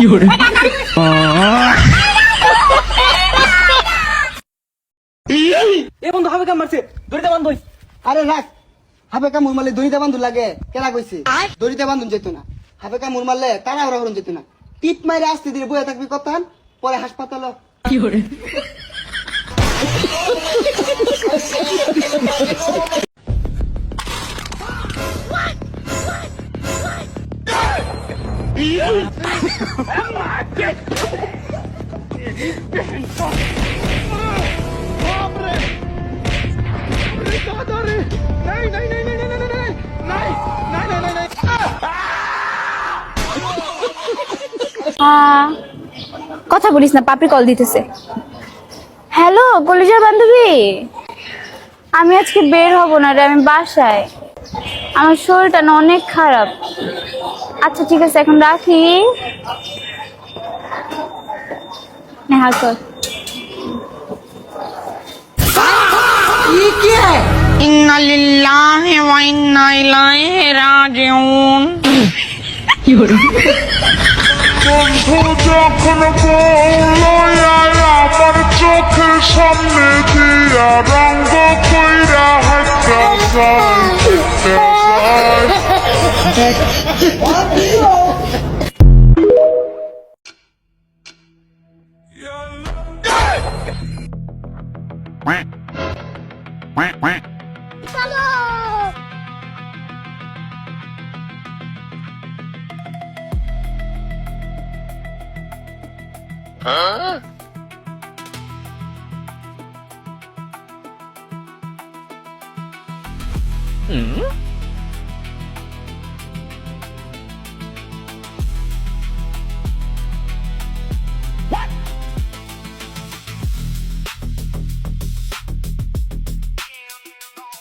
এ বন্ধু হাবে কাম মারছে দড়িতে বান্ধ। আরে রাখ, হাবে কামড় মারলে দড়িতে বান্ধুন লাগে কেনা কইছে? দড়িতে বান্ধুন যেত না, হাবে কামড় মারলে তারা ওরা হরণ যেত না। টিপ মাইরে আসতে দিলে বয়ে থাকবি কথান, পরে হাসপাতাল। কথা বলিস না, পাপড়ি কল দিতেছে। হ্যালো কলেজের বান্ধবী, আমি আজকে বের হব না রে, আমি বাসায়, আমার শরীরটা না অনেক খারাপ। আচ্ছা ঠিক আছে, এখন রাখি। নেহা কর। ইন্না লিল্লাহি ওয়া ইন্না ইলাইহি রাজিউন। বন্ধু যখন বললো আমার চোখের সামনে দিয়া রঙ্গ কইরা হাঁটা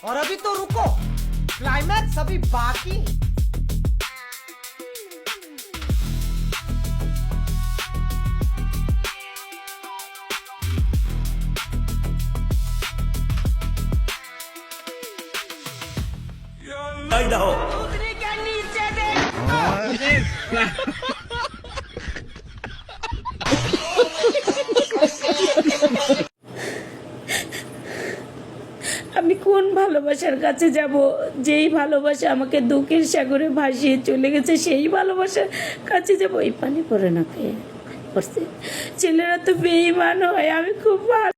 और अभी तो रुको, क्लाइमैक्स अभी बाकी। আমি কোন ভালোবাসার কাছে যাব? যেই ভালোবাসা আমাকে দুঃখের সাগরে ভাসিয়ে চলে গেছে, সেই ভালোবাসার কাছে যাব? এই পানি পড়ে না খেয়ে পড়ছে। ছেলেরা তো বেঈমান হয়, আমি খুব